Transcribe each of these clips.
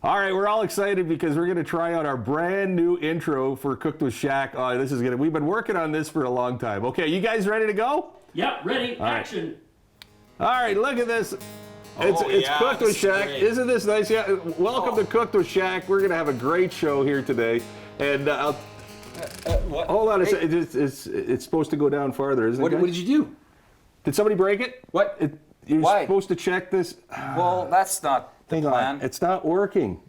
All right, we're all excited because we're going to try out our brand new intro for Cooked with Shaq. Oh, this is going to, we've been working on this for a long time. Okay, you guys ready to go? Yep, ready, action. All right, look at this. It's Cooked with Shaq. great. Isn't this nice? Yeah. Welcome to Cooked with Shaq. We're going to have a great show here today. And What? hold on a second. It's supposed to go down farther, isn't it? What guys? did you do? Did somebody break it? What? You're Why? supposed to check this. Well, that's not the Hang plan. on. It's not working.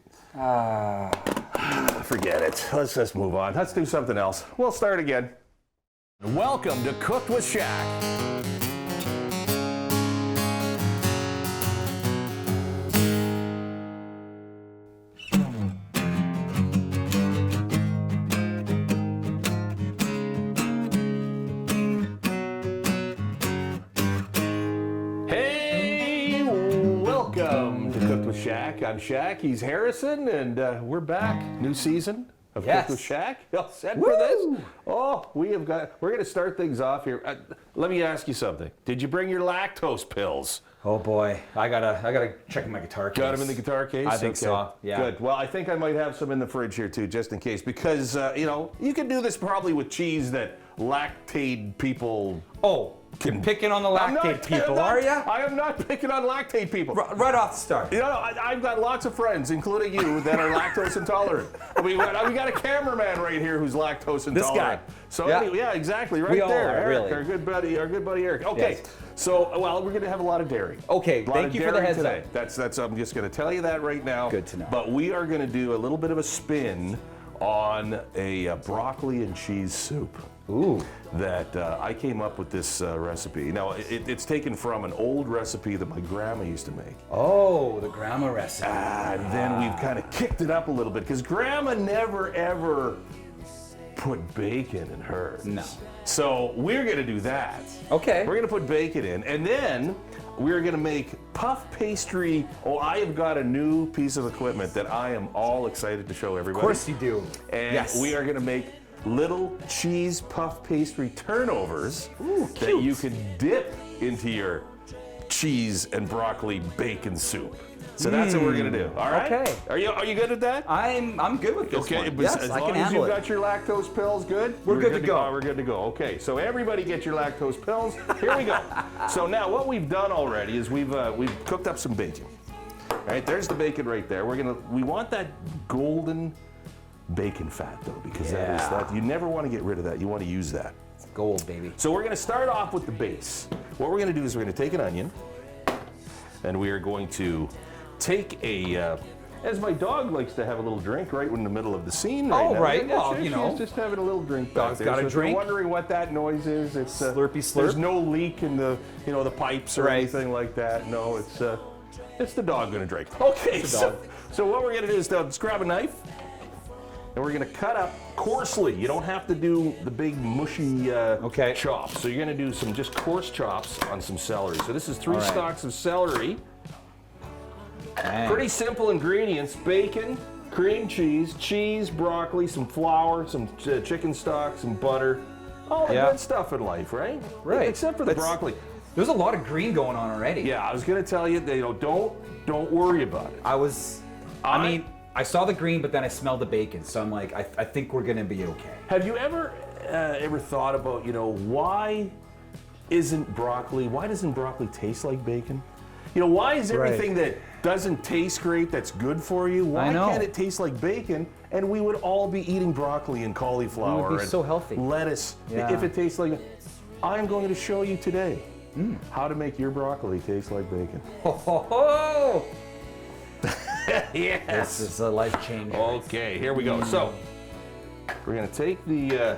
Forget it. Let's just move on. Let's do something else. We'll start again. Welcome to Cooked with Shaq. Hey, welcome to Cooked with Shaq. I'm Shaq. He's Harrison, and we're back. New season of Cooked with Shaq. You all set for this? Oh, we're going to start things off here. Let me ask you something. Did you bring your lactose pills? Oh boy, I gotta check my guitar case. Got them in the guitar case? I think so. Yeah. Good. Well, I think I might have some in the fridge here too, just in case, because you can do this probably with cheese that lactate people. Oh, you're picking on the lactate people, are you? I am not picking on lactate people. Right off the start. You know, I've got lots of friends, including you, that are lactose intolerant. We got a cameraman right here who's lactose intolerant. This guy. So Yeah. anyway, yeah, exactly, right We all there. are, Eric, really. our good buddy Eric. Okay, Yes. so well, we're going to have a lot of dairy. Okay, A lot thank of you for the dairy heads today. up. That's. I'm just going to tell you that right now. Good to know. But we are going to do a little bit of a spin on a broccoli and cheese soup. Ooh. That I came up with this recipe. Now, it's taken from an old recipe that my grandma used to make. Oh, the grandma recipe. And then we've kind of kicked it up a little bit because grandma never ever put bacon in hers. No. So we're going to do that. Okay. We're going to put bacon in. And then we're going to make puff pastry. Oh, I have got a new piece of equipment that I am all excited to show everybody. Of course you do. And yes. we are going to make little cheese puff pastry turnovers that you can dip into your cheese and broccoli bacon soup. So that's what we're going to do. All right? Okay. Are you good at that? I'm good with this Okay, one. Yes, as I long can as handle you've it. got your lactose pills, good? We're good to go. We're good to go. Okay, so everybody get your lactose pills. Here we go. So now what we've done already is we've cooked up some bacon. All right, there's the bacon right there. We want that golden bacon fat though, because that you never want to get rid of that. You want to use that. It's gold, baby. So we're going to start off with the base. What we're going to do is we're going to take an onion, and we are going to take a, as my dog likes to have a little drink right in the middle of the scene. Right Oh, now. right. Yeah, Well, she's just having a little drink. Dog's back got there. a So if you're drink. wondering what that noise is, it's Slurpy slurp. There's no leak in the the pipes or Right. anything like that. No, it's the dog going to drink. Okay, It's the dog. so what we're going to do is just grab a knife. And we're going to cut up coarsely. You don't have to do the big mushy chops. So you're going to do some just coarse chops on some celery. So this is 3 All right. stalks of celery. Dang. Pretty simple ingredients: bacon, cream cheese, broccoli, some flour, some chicken stock, some butter. All the good stuff in life, right? Right. Except for the That's- broccoli. There's a lot of green going on already. Yeah, I was going to tell you, don't worry about it. I mean, I saw the green, but then I smelled the bacon, so I'm like, I think we're gonna be okay. Have you ever thought about, why doesn't broccoli taste like bacon? Why is everything that doesn't taste great that's good for you, why I know. can't it taste like bacon? And we would all be eating broccoli and cauliflower We would be and so healthy. lettuce Yeah. if it tastes like. I'm going to show you today how to make your broccoli taste like bacon. Ho, ho, ho! Yes. This is a life changer. Okay, here we go. So we're gonna take the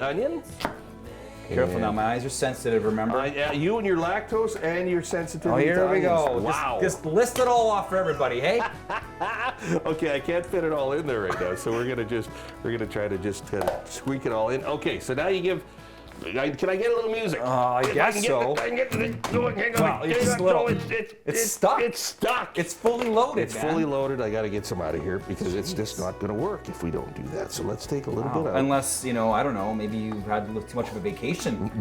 onion. Careful now, my eyes are sensitive, remember? You and your lactose and your sensitivity. Oh, here to we go. onions. Wow. Just list it all off for everybody, hey? Okay, I can't fit it all in there right now, so we're gonna try to just squeak it all in. Okay, so now you give. Can I get a little music? I If guess can so. I can get it going. Hang on. Well, it's just little. It's stuck. It's stuck. It's fully loaded, It's man. fully loaded. I got to get some out of here because it's just not going to work if we don't do that. So let's take a little bit out. Unless, I don't know, maybe you had too much of a vacation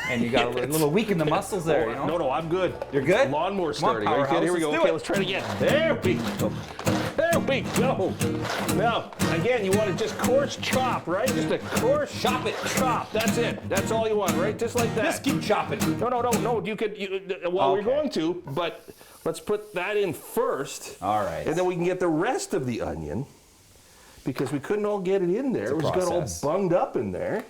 and you got a little weak in the muscles there, No, I'm good. You're good? Lawnmower Come on, starting. Are you kidding? Here we powerhouse, go. let's do Okay, it. let's try it again. There we go. There There we go. Now, again, you want to just coarse chop, right? Just a coarse Chop it. chop. That's it. That's all you want, right? Just like that. Just keep chopping. No. You could. Well, we're Okay. going to, but let's put that in first. All right. And then we can get the rest of the onion because we couldn't all get it in there. It was got all process. bunged up in there.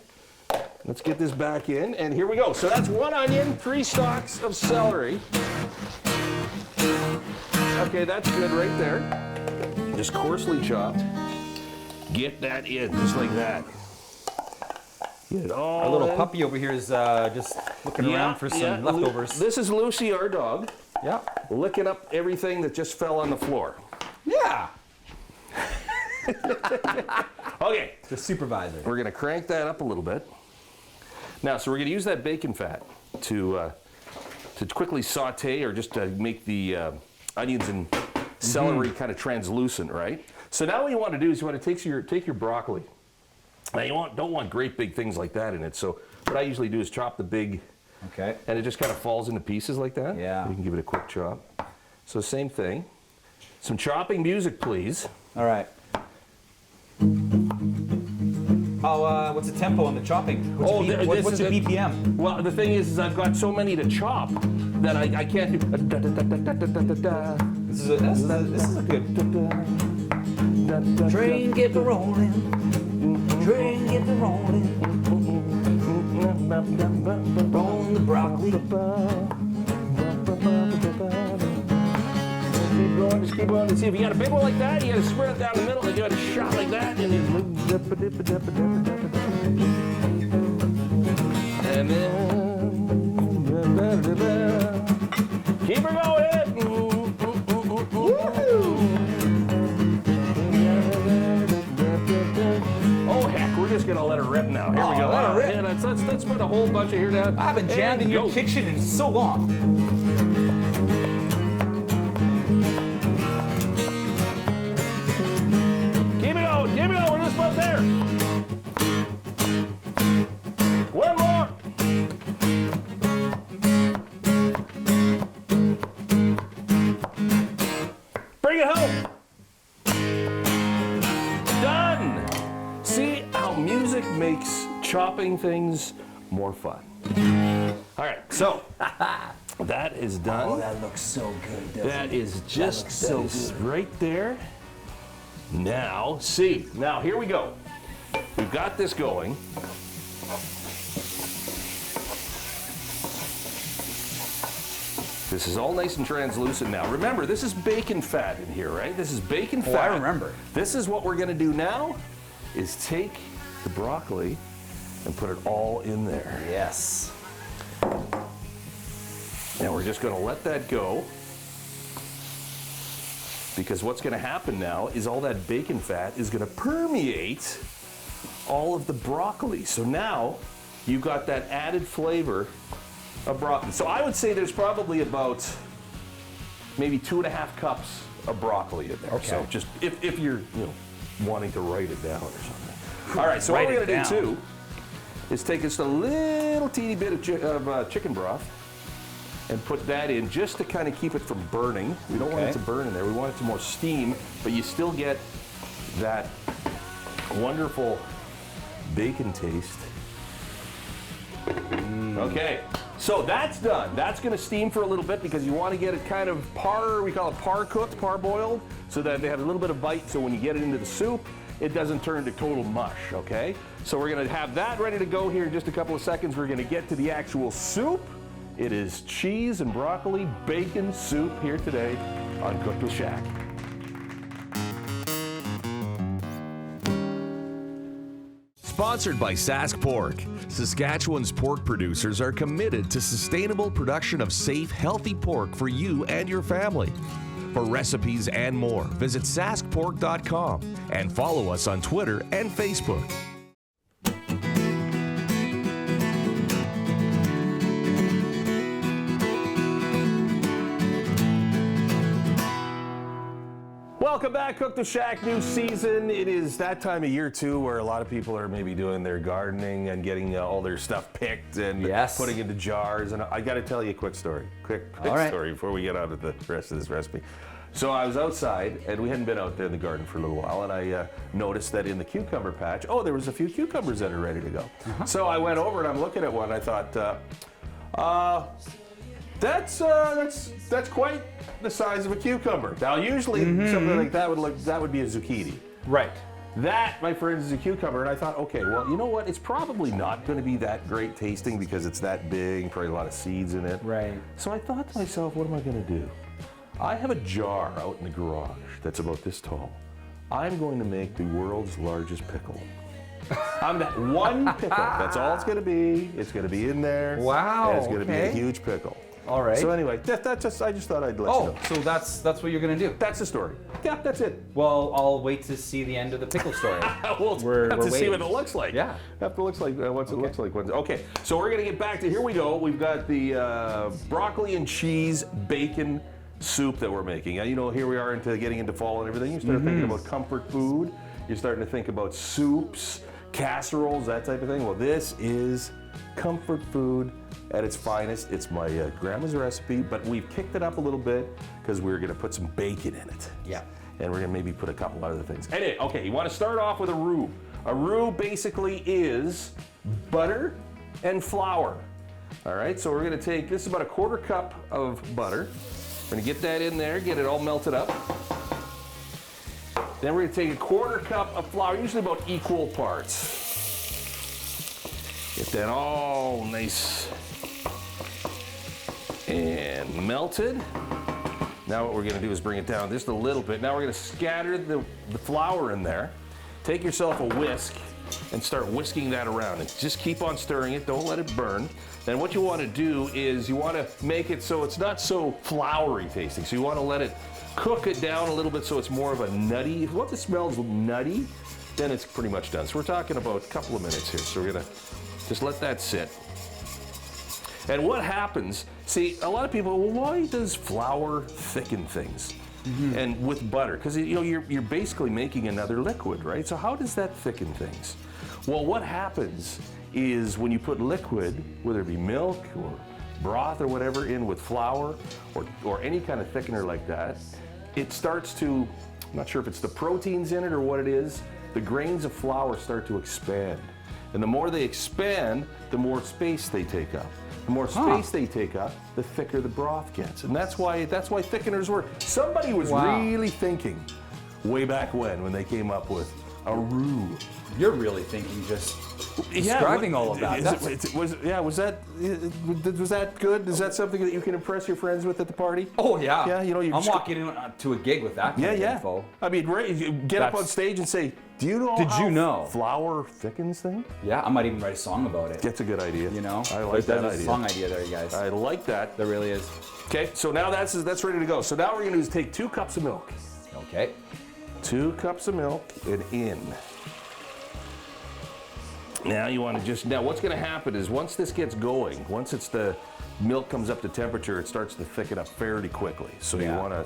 Let's get this back in, and here we go. So that's 1 onion, 3 stalks of celery. Okay, that's good right there. Just coarsely chopped. Get that in, just like that. Get it all Our little in. puppy over here is just looking around for some leftovers. This is Lucy, our dog, Yeah. licking up everything that just fell on the floor. Yeah. Okay, The supervisor. we're gonna crank that up a little bit. Now, so we're gonna use that bacon fat to quickly saute or just to make the onions and celery kind of translucent, right? So now what you want to do is you want to take your broccoli. Now you don't want great big things like that in it. So what I usually do is chop the big, Okay. and it just kind of falls into pieces like that. Yeah. You can give it a quick chop. So same thing. Some chopping music, please. All right. Oh, what's the tempo on the chopping? What's this the is BPM? Well, the thing is I've got so many to chop that I can't do. This is a good. Train get the rolling. Train get the rolling. On the broccoli. Keep going, just keep going. See, if you got a big one like that, you got to spread it down the middle, and you got a shot like that, and then keep her going. Oh heck, we're just gonna let her rip now. Here we go. Let her rip. Yeah, let's put a whole bunch of here down. I haven't jammed in your kitchen in so long. Keep it going, we're just about there. One more. Bring it home. Done. See how music makes chopping things more fun. All right, so that is done. Oh, that looks so good. doesn't That it? is just looks so that is good. right there. Now, see. Now, here we go. We've got this going. This is all nice and translucent now. Remember, this is bacon fat in here, right? This is bacon fat. I remember. This is what we're going to do now is take the broccoli and put it all in there. Yes. And we're just going to let that go. Because what's going to happen now is all that bacon fat is going to permeate all of the broccoli. So now you've got that added flavor of broccoli. So I would say there's probably about maybe 2.5 cups of broccoli in there. Okay. So just if you're wanting to write it down or something. All right. So what Write we're it going to do down. too is take just a little teeny bit of chicken broth and put that in just to kind of keep it from burning. We don't want it Okay. to burn in there. We want it to more steam, but you still get that wonderful bacon taste. Okay, so that's done. That's gonna steam for a little bit because you want to get it kind of we call it par cooked, par boiled, so that they have a little bit of bite, so when you get it into the soup, it doesn't turn to total mush, okay? So we're gonna have that ready to go here in just a couple of seconds. We're gonna get to the actual soup. It is cheese and broccoli bacon soup here today on Cooked with Shaq. Sponsored by Sask Pork. Saskatchewan's pork producers are committed to sustainable production of safe, healthy pork for you and your family. For recipes and more, visit saskpork.com and follow us on Twitter and Facebook. Welcome back, Cooked with Shaq, new season. It is that time of year too where a lot of people are maybe doing their gardening and getting all their stuff picked and Yes. putting into jars. And I got to tell you a quick story. Quick All right. story before we get out of the rest of this recipe. So I was outside, and we hadn't been out there in the garden for a little while, and I noticed that in the cucumber patch, there was a few cucumbers that are ready to go. So I went over and I'm looking at one. I thought, that's quite the size of a cucumber. Now, usually something like that would be a zucchini. Right. That, my friends, is a cucumber, and I thought, okay, well, you know what? It's probably not going to be that great tasting because it's that big, probably a lot of seeds in it. Right. So I thought to myself, what am I going to do? I have a jar out in the garage that's about this tall. I'm going to make the world's largest pickle. I'm that one pickle. That's all it's going to be. It's going to be in there. Wow. And it's going to be a okay. huge pickle. All right. So anyway, I just thought I'd let you know. So that's what you're gonna do. That's the story. Yeah, that's it. Well, I'll wait to see the end of the pickle story. We'll We're have to see waiting. what it looks like. Yeah. Have to looks like what it looks like. Okay, so we're gonna get back to here we go. We've got the broccoli and cheese bacon soup that we're making. You know, here we are getting into fall and everything. You start thinking about comfort food. You're starting to think about soups, casseroles, that type of thing. Well, this is comfort food at its finest. It's my grandma's recipe, but we've kicked it up a little bit because we're gonna put some bacon in it. Yeah. And we're gonna maybe put a couple other things. Anyway, okay, you wanna start off with a roux. A roux basically is butter and flour. All right, so we're gonna take, this is about a 1/4 cup of butter. We're gonna get that in there, get it all melted up. Then we're gonna take a 1/4 cup of flour, usually about equal parts. Get that all nice and melted. Now what we're gonna do is bring it down just a little bit. Now we're gonna scatter the flour in there. Take yourself a whisk and start whisking that around. And just keep on stirring it, don't let it burn. Then what you wanna do is you wanna make it so it's not so floury tasting. So you wanna let it cook it down a little bit so it's more of a nutty. Once it smells nutty, then it's pretty much done. So we're talking about a couple of minutes here. So we're gonna just let that sit. And what happens, see, a lot of people, well, why does flour thicken things? And with butter, because you're basically making another liquid, right? So how does that thicken things? Well, what happens is when you put liquid, whether it be milk or broth or whatever, in with flour or any kind of thickener like that, it starts to, I'm not sure if it's the proteins in it or what it is, the grains of flour start to expand. And the more they expand, the more space they take up. The more space they take up, the thicker the broth gets. And that's why thickeners work. Somebody was really thinking way back when they came up with a roux. You're really thinking just describing all of that. Was that good? Is that something that you can impress your friends with at the party? Oh yeah. Yeah, you know, I'm walking in to a gig with that kind of info. I mean, you get up on stage and say, "Do you know how flour thickens things?" Yeah, I might even write a song about it. That's a good idea. You know, I like that There's idea. a song idea there, you guys. I like that. There really is. Okay, so now that's ready to go. So now what we're gonna do is take 2 cups of milk. Okay. 2 cups of milk and in. Now you want to now what's going to happen is once this gets going, once the milk comes up to temperature, it starts to thicken up fairly quickly. So you want to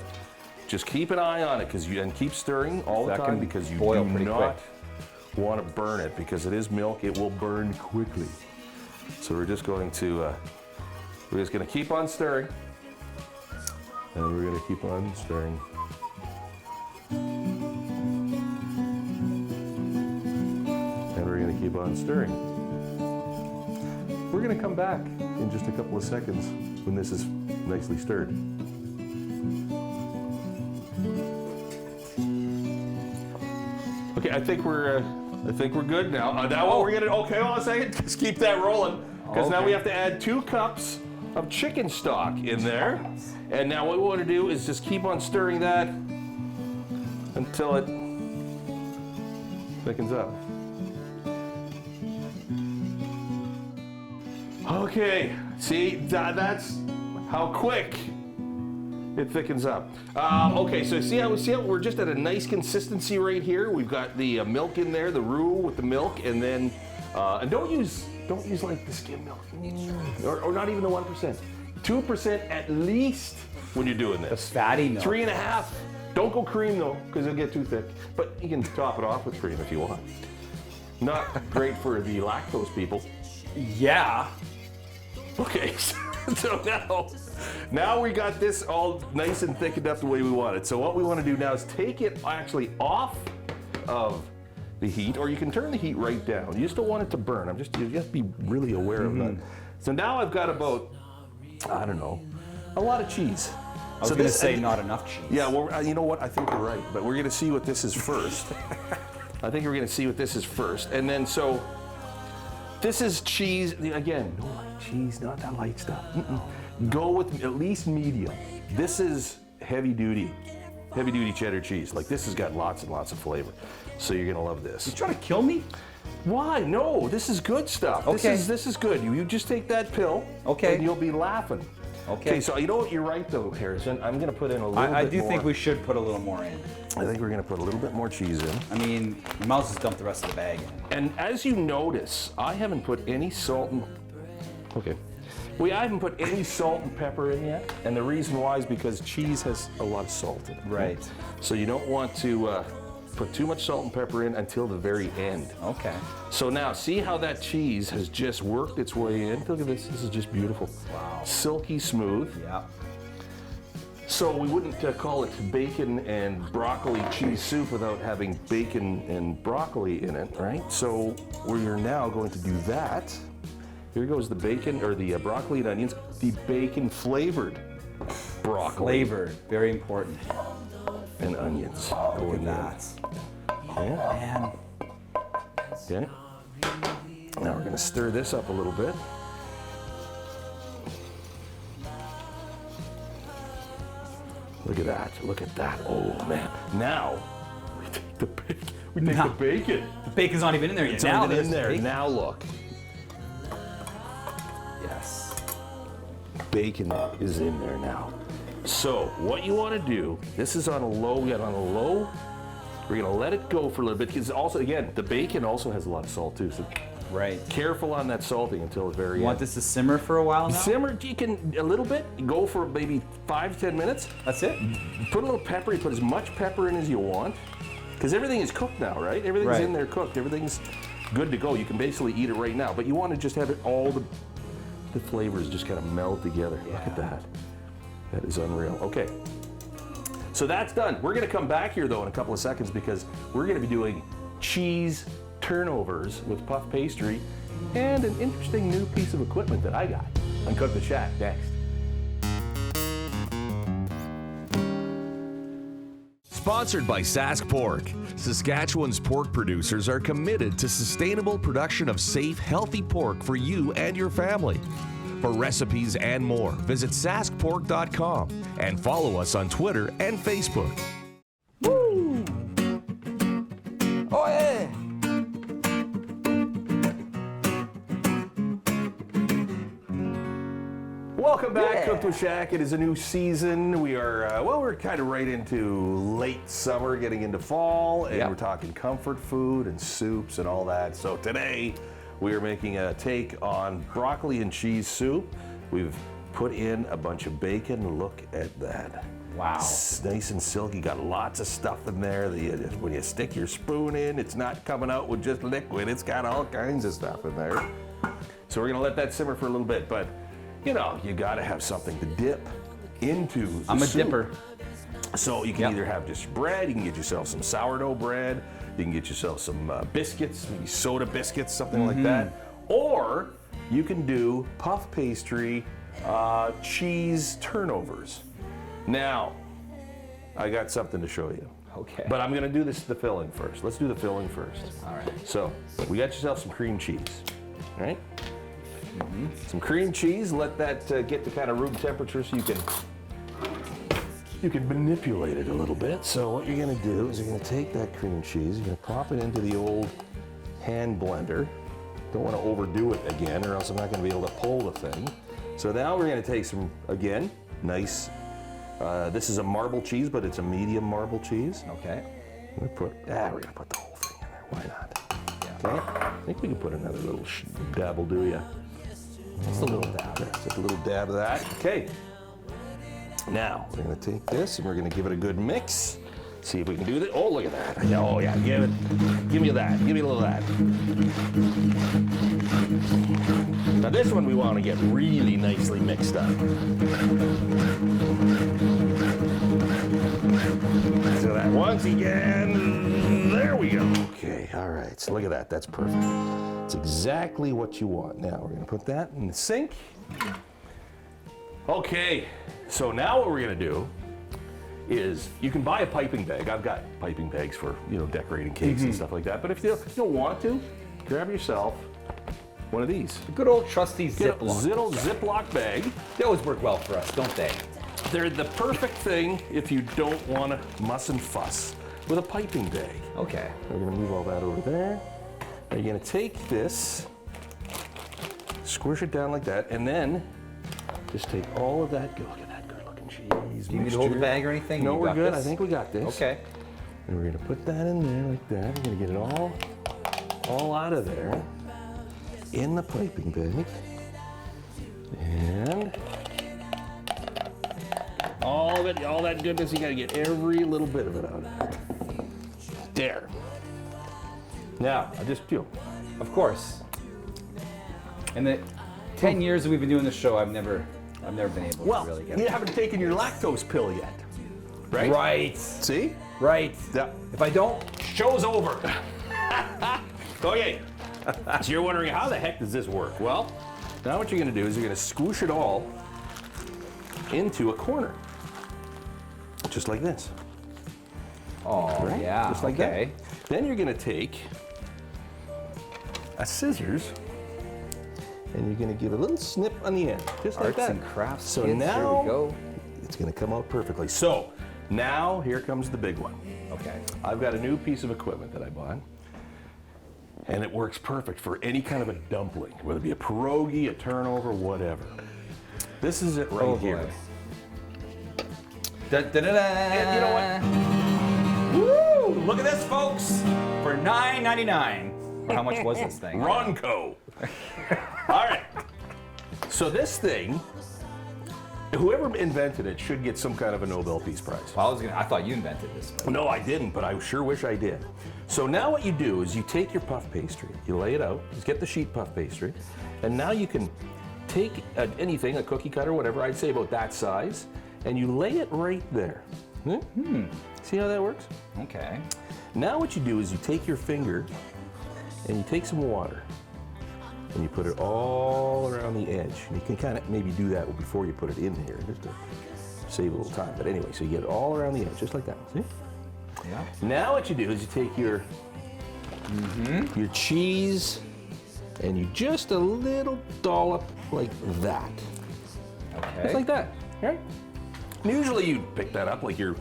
just keep an eye on it and keep stirring all the time because you do not want to burn it because it is milk. It will burn quickly. So we're just going to keep on stirring, and we're going to keep on stirring. And we're going to keep on stirring. We're going to come back in just a couple of seconds when this is nicely stirred. Okay, I think we're good now. Now what we're gonna hold on a second. Just keep that rolling because now we have to add 2 cups of chicken stock in there. And now what we want to do is just keep on stirring that until it thickens up. Okay, see, that's how quick it thickens up. Okay, so see how we're just at a nice consistency right here. We've got the milk in there, the roux with the milk, and then and don't use like the skim milk, or not even the 1%. 2% at least when you're doing this. The fatty milk. 3.5. Don't go cream though, because it'll get too thick. But you can top it off with cream if you want. Not great for the lactose people. Yeah. Okay. So now we got this all nice and thickened up the way we want it. So what we want to do now is take it actually off of the heat, or you can turn the heat right down. You just don't want it to burn. You have to be really aware of that. So now I've got about, I don't know, a lot of cheese. I was going to say not enough cheese. Yeah, well, you know what? I think you're right, but we're going to see what this is first. I think we're going to see what this is first. And then, so, this is cheese. Again, no light cheese, not that light stuff. Go with at least medium. This is heavy duty cheddar cheese. Like, this has got lots and lots of flavor. So you're going to love this. You trying to kill me? Why? No, this is good stuff. Okay. This is good. You just take that pill, okay, and you'll be laughing. Okay. So you know what? You're right, though, Harrison. I'm going to put in a little bit more. I do think we should put a little more in. I think we're going to put a little bit more cheese in. I mean, you might as well dump the rest of the bag in. And as you notice, I haven't put any salt and... Okay. I haven't put any salt and pepper in yet. And the reason why is because cheese has a lot of salt in it. Right. So you don't want to put too much salt and pepper in until the very end. Okay. So now, see how that cheese has just worked its way in? Look at this. This is just beautiful. Wow. Silky smooth. Yeah. So we wouldn't call it bacon and broccoli cheese soup without having bacon and broccoli in it, right? So we're now going to do that. Here goes the bacon, or the broccoli and onions. The bacon flavored broccoli. Flavored, very important. And onions. Look at that. Okay. Man. Okay. Now we're going to stir this up a little bit. Look at that. Look at that. Oh, man. Now, we take the bacon. The bacon. The bacon's not even in there yet. It's now not even in there. Bacon. Now look. Yes. Bacon is in there now. So what you want to do, this is on a low, we got on a low. We're going to let it go for a little bit, because also, again, the bacon also has a lot of salt too. So right. Careful on that salting until the very end. You want this to simmer for a while now? Simmer, you can a little bit, go for maybe 5-10 minutes. That's it? Put a little pepper, you put as much pepper in as you want, because everything is cooked now, right? Everything's in there cooked, everything's good to go. You can basically eat it right now, but you want to just have it all the flavors just kind of meld together. Yeah. Look at that. That is unreal. Okay. So that's done. We're going to come back here, though, in a couple of seconds, because we're going to be doing cheese turnovers with puff pastry and an interesting new piece of equipment that I got on Cook the Shack next. Sponsored by Sask Pork. Saskatchewan's pork producers are committed to sustainable production of safe, healthy pork for you and your family. For recipes and more, visit saskpork.com and follow us on Twitter and Facebook. Woo! Oh, yeah! Welcome back, Cooked with Shaq. It is a new season. We are, we're kind of right into late summer, getting into fall, and we're talking comfort food and soups and all that. So today, we are making a take on broccoli and cheese soup. We've put in a bunch of bacon. Look at that. Wow. It's nice and silky. Got lots of stuff in there. When you stick your spoon in, it's not coming out with just liquid. It's got all kinds of stuff in there. So we're going to let that simmer for a little bit, but you know, you got to have something to dip into the I'm a soup. dipper. So you can either have just bread, you can get yourself some sourdough bread, you can get yourself some biscuits, maybe soda biscuits, something like that. Or you can do puff pastry cheese turnovers. Now, I got something to show you. Okay. But I'm going to do the filling first. Let's do the filling first. All right. So, we got yourself some cream cheese, all right? Some cream cheese, let that get to kind of room temperature so you can manipulate it a little bit. So what you're gonna do is you're gonna take that cream cheese, you're gonna pop it into the old hand blender. Don't wanna overdo it again or else I'm not gonna be able to pull the thing. So now we're gonna take some, again, nice, this is a marble cheese, but it's a medium marble cheese. Okay. We're gonna put the whole thing in there, why not? Yeah. Okay, I think we can put another little dab will do ya. Just a little dab. Just a little dab of that. Okay. Now, we're going to take this and we're going to give it a good mix. See if we can do this. Oh, look at that. Oh, yeah. Give me that. Give me a little of that. Now this one we want to get really nicely mixed up. So that once again, there we go. Okay, all right, so look at that, that's perfect. It's exactly what you want. Now we're gonna put that in the sink. Okay, so now what we're gonna do is you can buy a piping bag. I've got piping bags for, decorating cakes and stuff like that. But if you don't want to, grab yourself one of these. Good old trusty Get a Ziploc. Ziploc bag. They always work well for us, don't they? They're the perfect thing if you don't want to muss and fuss with a piping bag. Okay. We're gonna move all that over there. Now you're gonna take this, squish it down like that, and then just take all of that. Look at that good-looking cheese. Do you need to hold the bag or anything? No, You we're got good. this? I think we got this. Okay. And we're gonna put that in there like that. We're gonna get it all out of there in the piping bag. And all of it, all that goodness, you gotta get every little bit of it out of it. There. Now, I just, Of course. In the 10 years that we've been doing this show, I've never been able to really get you it. haven't taken your lactose pill yet, right? Right. See? Right. Yeah. If I don't, show's over. Okay. So you're wondering, how the heck does this work? Well, now what you're gonna do is you're gonna squish it all into a corner. Just like this. Oh, Right? yeah. Just like okay. that. Then you're gonna take a scissors and you're gonna give a little snip on the end, just like Arts that. and crafts. So kids, now here we go. it's gonna come out perfectly. So now here comes the big one. Okay. I've got a new piece of equipment that I bought, and it works perfect for any kind of a dumpling, whether it be a pierogi, a turnover, whatever. This is it right Oh, here. boy. Da, da, da, da. And you know Woo! Look at this, folks. For $9.99. How much was this thing? Ronco. All right. So this thing, whoever invented it should get some kind of a Nobel Peace Prize. Well, I thought you invented this. But No, I didn't, but I sure wish I did. So now what you do is you take your puff pastry, you lay it out, just get the sheet puff pastry, and now you can take anything, a cookie cutter, whatever, I'd say about that size, and you lay it right there. See how that works? Okay. Now what you do is you take your finger and you take some water and you put it all around the edge. And you can kind of maybe do that before you put it in here, just to save a little time. But anyway, so you get it all around the edge, just like that. See? Yeah. Now what you do is you take your cheese and you just a little dollop like that. Okay. Just like that, right? And usually you'd pick that up like you're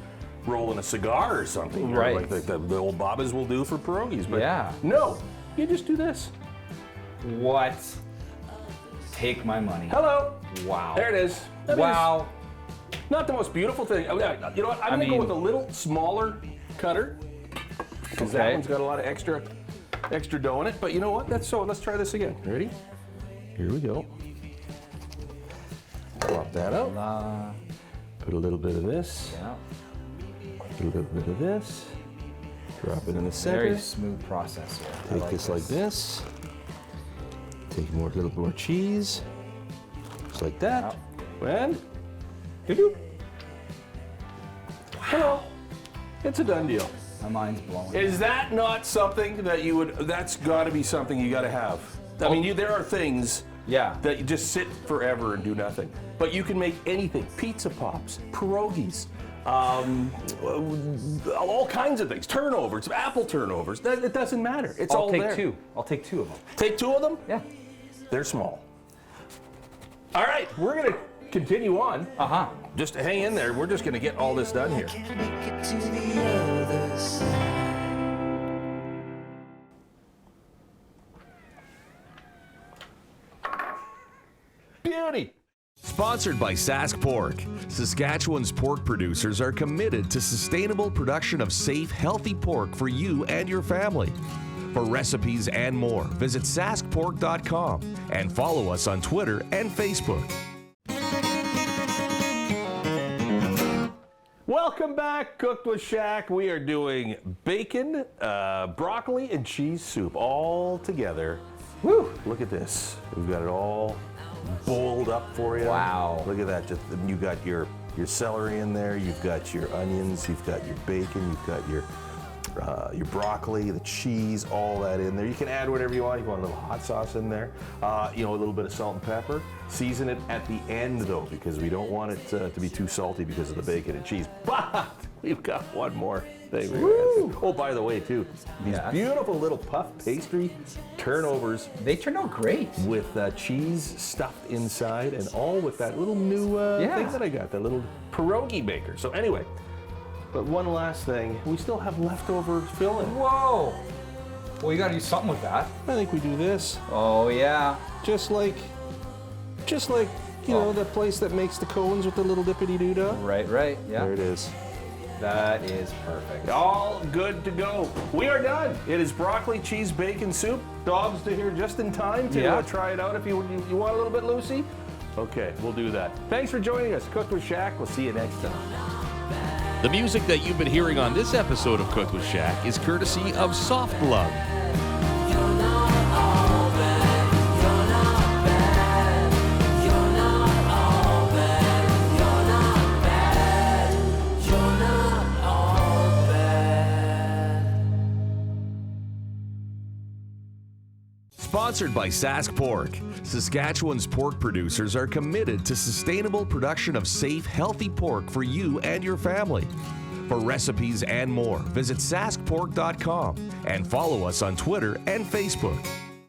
rolling a cigar or something, you know, Right. like the old babas will do for pierogies. But Yeah. no, you just do this. What? Take my money. Hello. Wow. There it is. That Wow. is not the most beautiful thing. Oh, yeah, you know what? I'm gonna go mean- with a little smaller cutter because that Okay. one's got a lot of extra dough in it. But you know what? Let's try this again. Ready? Here we go. Plop that out. Put a little bit of this. Yeah. Put a little bit of this. Drop it in the center. Very smooth process here. I Take this like this. Take a little more cheese. Just like that. And doo-doo. Hello. It's a done deal. My mind's blown. Is that not something that you would? That's got to be something you got to have. I mean, there are things Yeah. that you just sit forever and do nothing, but you can make anything: pizza pops, pierogies, all kinds of things, turnovers, apple turnovers. It doesn't matter. It's all I'll take there. two. I'll take two of them. Take two of them. Yeah. They're small. All right, we're gonna continue on. Uh-huh. Just hang in there. We're just gonna get all this done here. Beauty. Sponsored by Sask Pork. Saskatchewan's pork producers are committed to sustainable production of safe, healthy pork for you and your family. For recipes and more, visit saskpork.com and follow us on Twitter and Facebook. Welcome back, Cooked with Shaq. We are doing bacon, broccoli, and cheese soup all together Woo! Look at this. We've got it all bowled up for you. Wow. Look at that. Just you got your celery in there. You've got your onions. You've got your bacon. You've got your broccoli, the cheese, all that in there. You can add whatever you want. You want a little hot sauce in there. A little bit of salt and pepper. Season it at the end though, because we don't want it to be too salty because of the bacon and cheese. But we've got one more thing. Oh, by the way, too, these beautiful little puff pastry turnovers. They turned out great. With cheese stuffed inside, and all with that little new thing that I got, that little pierogi maker. So anyway, but one last thing, we still have leftover filling. Whoa! Well, you gotta do something with that. I think we do this. Oh yeah. Just like you know, the place that makes the cones with the little dippity-doo-dah. Right, yeah. There it is. That is perfect. All good to go. We are done. It is broccoli, cheese, bacon soup. Dogs to here just in time to try it out if you want a little bit, Lucy. Okay, we'll do that. Thanks for joining us. Cooked with Shaq. We'll see you next time. The music that you've been hearing on this episode of Cooked with Shaq is courtesy of Soft Glove. Sponsored by Sask Pork. Saskatchewan's pork producers are committed to sustainable production of safe, healthy pork for you and your family. For recipes and more, visit saskpork.com and follow us on Twitter and Facebook.